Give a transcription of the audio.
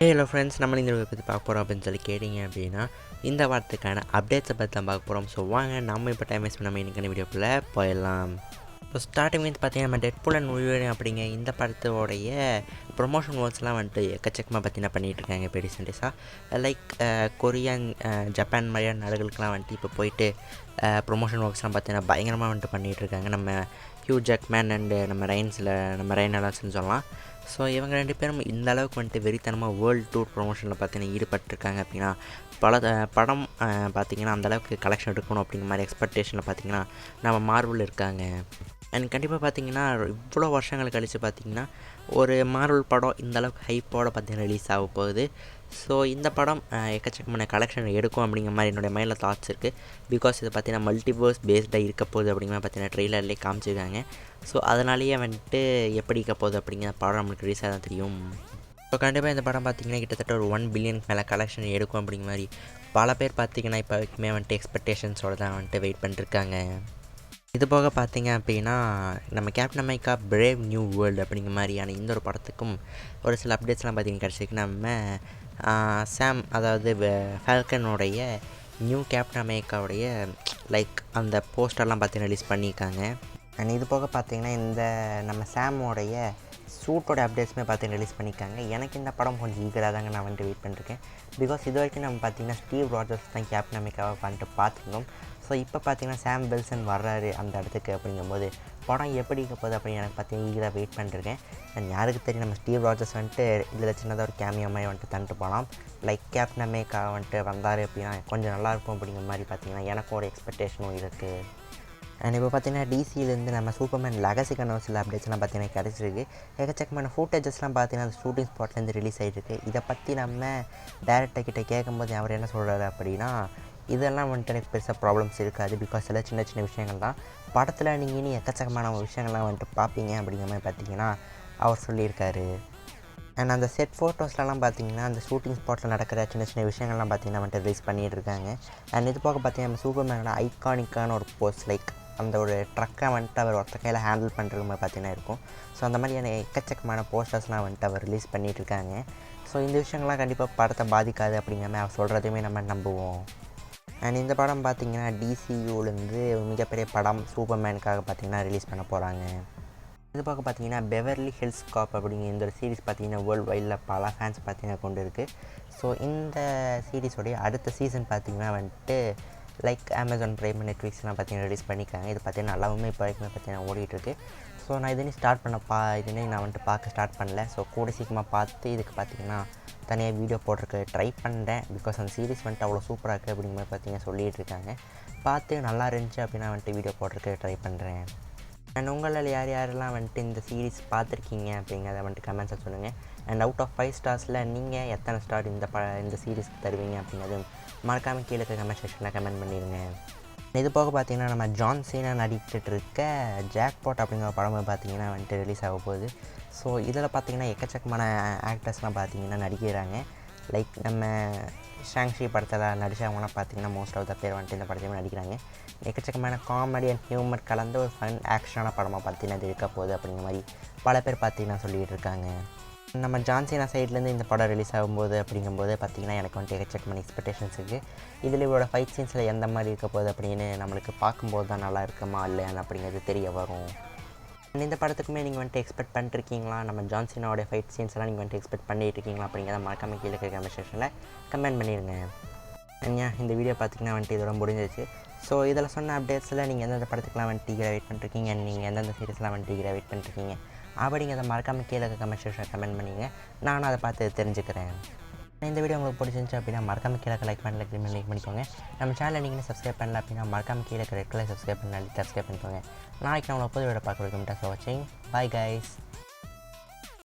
Hello friends, நம்ம இந்த video பற்றி பார்க்க போகிறோம் அப்படின்னு சொல்லி கேட்டிங்க அப்படின்னா, இந்த வாரத்துக்கான அப்டேட்ஸை பற்றி தான் பார்க்க போகிறோம். ஸோ வாங்க நம்ம இப்போ டைம் வேஸ்ட் பண்ணாமல் இன்றைக்கான வீடியோக்குள்ளே போயிடலாம். இப்போ ஸ்டார்டிங் வந்து பார்த்தீங்கன்னா, நம்ம டெட்பூல் அண்ட் வூல்வரின் அப்படிங்க இந்த படத்தோடைய ப்ரொமோஷன் ஒர்க்ஸ்லாம் வந்துட்டு எக்கச்சக்கமாக பார்த்தீங்கன்னா பண்ணிகிட்டு இருக்காங்க இப்போ ரீசெண்டாக. லைக் கொரியன், ஜப்பான் மாதிரியான நாடுகளுக்கெலாம் வந்துட்டு இப்போ போயிட்டு ப்ரொமோஷன் ஒர்க்ஸ்லாம் பார்த்தீங்கன்னா பயங்கரமாக வந்துட்டு பண்ணிகிட்டு இருக்காங்க. நம்ம ஹியூ ஜாக்மேன் அண்டு நம்ம ரைன் அலான்ஸ்னு சொல்லலாம். ஸோ இவங்க ரெண்டு பேரும் இந்த அளவுக்கு வந்துட்டு வெறித்தனமாக வேர்ல்டு டூர் ப்ரொமோஷனில் பார்த்தீங்கன்னா ஈடுபட்டிருக்காங்க அப்படின்னா, படம் பார்த்திங்கன்னா அந்தளவுக்கு கலெக்ஷன் எடுக்கணும் அப்படிங்கிற மாதிரி எக்ஸ்பெக்டேஷனில் பார்த்திங்கன்னா நம்ம மார்வல் இருக்காங்க. அண்ட் கண்டிப்பாக பார்த்திங்கன்னா இவ்வளோ வருஷங்கள் கழித்து பார்த்திங்கன்னா ஒரு மார்வல் படம் இந்தளவுக்கு ஹைப்போடு பார்த்திங்கன்னா ரிலீஸ் ஆக போகுது. ஸோ இந்த படம் எக்கச்சக்கமான கலெக்ஷன் எடுக்கும் அப்படிங்கிற மாதிரி என்னுடைய மைண்டில் தாட்ஸ் இருக்குது. பிகாஸ் இது பார்த்திங்கன்னா மல்டிவர்ஸ் பேஸ்டாக இருக்க போகுது அப்படிங்கிற மாதிரி பார்த்திங்கன்னா ட்ரெய்லர்லேயே காமிச்சிருக்காங்க. ஸோ அதனாலேயே வந்துட்டு எப்படி இருக்க போகுது அப்படிங்கிற படம் நம்மளுக்கு ரிலீஸாக தான் தெரியும். ஸோ கண்டிப்பாக இந்த படம் பார்த்திங்கன்னா கிட்டத்தட்ட ஒரு 1 பில்லியன் மேலே கலெக்ஷன் எடுக்கும் அப்படிங்கிற மாதிரி பல பேர் பார்த்திங்கன்னா இப்போ வரைக்குமே வந்துட்டு எக்ஸ்பெக்டேஷன்ஸோடு தான் வந்துட்டு வெயிட் பண்ணிருக்காங்க. இது போக பார்த்திங்க அப்படின்னா நம்ம captain America brave new world அப்படிங்கிற மாதிரியான இந்த ஒரு படத்துக்கும் ஒரு சில அப்டேட்ஸ்லாம் பார்த்திங்கன்னா கிடச்சிருக்கு. நம்ம சாம், அதாவது ஃபால்கனுடைய நியூ கேப்டன் அமெரிக்காவுடைய லைக் அந்த போஸ்டர்லாம் பார்த்திங்கன்னா ரிலீஸ் பண்ணியிருக்காங்க. அண்ட் இது போக பார்த்திங்கன்னா இந்த நம்ம சாமோடைய சூட்டோட அப்டேட்ஸுமே பார்த்திங்கன்னா ரிலீஸ் பண்ணியிருக்காங்க. எனக்கு இந்த படம் கொஞ்சம் ஈகராக தாங்க நான் வந்துட்டு வெயிட் பண்ணிருக்கேன். பிகாஸ் இது வரைக்கும் நம்ம பார்த்திங்கன்னா ஸ்டீவ் ராஜர்ஸ் தான் கேப்டன் அமெரிக்காவை வந்துட்டு பார்த்துருந்தோம். ஸோ இப்போ பார்த்திங்கன்னா சாம் வில்சன் வர்றாரு அந்த இடத்துக்கு அப்படிங்கும்போது படம் எப்படி இருக்க போகுது அப்படின்னு எனக்கு பார்த்திங்கன்னா ஈகராக வெயிட் பண்ணிருக்கேன். அண்ட் யாருக்கு தெரியும், நம்ம ஸ்டீவ் ராஜர்ஸ் வந்துட்டு இதில் சின்னதாக ஒரு கேமியோ மாதிரி வந்துட்டு தந்துட்டு போகலாம். லைக் கேப்டன் அமெரிக்கா வந்துட்டு வந்தார் அப்படின்னா கொஞ்சம் நல்லாயிருக்கும் அப்படிங்கிற மாதிரி பார்த்திங்கன்னா எனக்கும் ஒரு எக்ஸ்பெக்டேஷனும் இருக்குது. அண்ட் இப்போ பார்த்திங்கன்னா டிசியிலேருந்து நம்ம சூப்பர்மேன் லெகசிக்கான ஒரு சில அப்டேட்ஸ்லாம் பார்த்திங்கன்னா கிடச்சிருக்கு. எக்கச்சக்கமான ஃபுட்டேஜஸ்லாம் பார்த்திங்கன்னா அந்த ஷூட்டிங் ஸ்பாட்லேருந்து ரிலீஸ் ஆகிருக்கு. இதை பற்றி நம்ம டேரக்டர் கிட்டே கேட்கும்போது அவர் என்ன சொல்கிறாரு அப்படின்னா, இதெல்லாம் வந்துட்டு எனக்கு பெருசாக ப்ராப்ளம்ஸ் இருக்காது. பிகாஸ் எல்லாம் சின்ன சின்ன விஷயங்கள் தான், படத்தில் நீங்கள் இனி எக்கச்சக்கமான விஷயங்கள்லாம் வந்துட்டு பார்ப்பீங்க அப்படிங்கிற மாதிரி பார்த்திங்கன்னா அவர் சொல்லியிருக்காரு. அண்ட் அந்த செட் ஃபோட்டோஸ்லாம் பார்த்திங்கன்னா அந்த ஷூட்டிங் ஸ்பாட்டில் நடக்கிற சின்ன சின்ன விஷயங்கள்லாம் பார்த்திங்கன்னா வந்துட்டு ரிலீஸ் பண்ணிகிட்டு இருக்காங்க. அண்ட் இது போக பார்த்திங்கன்னா நம்ம சூப்பர்மேனோட ஐகானிக்கான ஒரு போஸ்ட், லைக் அந்த ஒரு ட்ரக்கை வந்துட்டு அவர் ஒருத்த கையில் ஹேண்டில் பண்ணுறது மாதிரி பார்த்திங்கன்னா இருக்கும். ஸோ அந்த மாதிரியான எக்கச்சக்கமான போஸ்டர்ஸ்லாம் வந்துட்டு அவர் ரிலீஸ் பண்ணிகிட்ருக்காங்க. ஸோ இந்த விஷயங்கள்லாம் கண்டிப்பாக படத்தை பாதிக்காது அப்படிங்கிற மாதிரி அவர் சொல்கிறதையுமே நம்ம நம்புவோம். அண்ட் இந்த படம் பார்த்திங்கன்னா டிசியூலேருந்து மிகப்பெரிய படம் சூப்பர்மேனுக்காக பார்த்திங்கன்னா ரிலீஸ் பண்ண போகிறாங்க. இது பார்க்க பார்த்திங்கன்னா பெவர்லி ஹில்ஸ் காப் அப்படிங்கிற இந்த ஒரு சீரிஸ் பார்த்திங்கன்னா வேர்ல்டு வைடில் பல ஃபேன்ஸ் பார்த்திங்கன்னா கொண்டு இருக்குது. ஸோ இந்த சீரிஸோடைய அடுத்த சீசன் பார்த்திங்கன்னா வந்துட்டு லைக் அமேசான் ப்ரைம், நெட்ஃப்ளிக்ஸ்லாம் பார்த்திங்கன்னா ரிலீஸ் பண்ணியிருக்காங்க. இது பார்த்திங்கன்னா நல்லாவுமே இப்போ வரைக்குமே பார்த்திங்கன்னா ஓடிட்டுருக்கு. ஸோ நான் இதுனே ஸ்டார்ட் இதுனே நான் வந்துட்டு பார்க்க ஸ்டார்ட் பண்ணல. ஸோ கூட சீக்கிரமாக பார்த்து இதுக்கு பார்த்திங்கன்னா தனியாக வீடியோ போட்டிருக்கு ட்ரை பண்ணுறேன். பிகாஸ் அந்த சீரிஸ் வந்துட்டு அவ்வளோ சூப்பராக இருக்குது அப்படிங்கிற மாதிரி பார்த்திங்கன்னா சொல்லிகிட்டு இருக்காங்க. பார்த்து நல்லா இருந்துச்சு அப்படின்னா வந்துட்டு வீடியோ போட்டிருக்கு ட்ரை பண்ணுறேன். அண்ட் உங்களில் யார் யாரெல்லாம் வந்துட்டு இந்த சீரிஸ் பார்த்துருக்கீங்க அப்படிங்கிறத வந்துட்டு கமெண்ட்ஸை சொல்லுங்கள். அண்ட் அவுட் ஆஃப் 5 ஸ்டார்ஸில் நீங்கள் எத்தனை ஸ்டார் இந்த சீரிஸ்க்கு தருவீங்க அப்படிங்கிறது மறக்காமல் கீழே கமெண்ட் செக்ஷனில் கமெண்ட் பண்ணிடுங்க. இது போக பார்த்திங்கன்னா நம்ம ஜான் சீனா நடிக்கிட்டு இருக்க ஜாக்பாட் அப்படிங்கிற படம் பார்த்திங்கன்னா வந்துட்டு ரிலீஸ் ஆக போகுது. ஸோ இதில் பார்த்திங்கன்னா எக்கச்சக்கமான ஆக்டர்ஸ்லாம் பார்த்திங்கன்னா நடிக்கிறாங்க. லைக் நம்ம ஷாங்ஷி படத்தில் நடித்தவங்களாம் பார்த்திங்கன்னா மோஸ்ட் ஆஃப் த பேர் வந்துட்டு இந்த படத்தையும் நடிக்கிறாங்க. எக்கச்சக்கமான காமெடி அண்ட் ஹியூமர் கலந்த ஒரு ஃபன் ஆக்ஷனான படமாக பார்த்திங்கன்னா இது இருக்க போகுது அப்படிங்கிற மாதிரி பல பேர் பார்த்திங்கன்னா சொல்லிகிட்டு இருக்காங்க. நம்ம ஜான்சினா சைட்லேருந்து இந்த படம் ரிலீஸ் ஆகும்போது அப்படிங்கும்போது பார்த்திங்கன்னா எனக்கு வந்துட்டு எக்கச்சக்கமான எக்ஸ்பெக்டேஷன்ஸ் இருக்குது. இதில் இவரோட ஃபைட் சீன்ஸில் எந்த மாதிரி இருக்க போகுது அப்படின்னு நம்மளுக்கு பார்க்கும்போது தான் நல்லா இருக்குமா இல்லையான்னு அப்படிங்கிறது தெரிய வரும். இந்த படத்துக்குமே நீங்கள் வந்துட்டு எக்ஸ்பெக்ட் பண்ணிருக்கீங்களா, நம்ம ஜான்சினாவோட ஃபைட் சீன்ஸ்லாம் நீங்கள் வந்துட்டு எக்ஸ்பெக்ட் பண்ணிட்டு இருக்கீங்களா அப்படிங்கிறத மறக்காமல் கீழே கமெண்ட் செக்ஷனில் கமெண்ட் பண்ணிடுங்க. இந்த வீடியோ பார்த்திங்கன்னா வந்துட்டு இதோட முடிஞ்சிச்சு. ஸோ இதில் சொன்ன அப்டேட்ஸில் நீங்கள் எந்தெந்த படத்துக்குலாம் வந்துட்டு ஈகராக வெயிட் பண்ணிருக்கீங்க, நீங்கள் எந்தெந்த சீரிஸ்லாம் வந்துட்டு ஈகராக வெயிட் பண்ணிருக்கீங்க அப்படிங்கிறத மறக்காமல் கீழே கமெண்ட் செக்ஷனில் கமெண்ட் பண்ணிங்க. நானும் அதை பார்த்து தெரிஞ்சுக்கிறேன். இந்த வீடியோ உங்களுக்கு பிடிச்சிருந்துச்சு அப்படின்னா மறக்காமல் கீழே லைக் பண்ணிக்கோங்க. நம்ம சேனலை நீங்கள் சப்ஸ்கிரைப் பண்ணல அப்படின்னா மறக்காமல் கீழே ரெட் கலர் சப்ஸ்கிரைப் பண்ணிக்கோங்க. நாளைக்கு நான் உங்களை புது வீடியோ பார்க்க வைக்க வாட்சிங். Bye guys.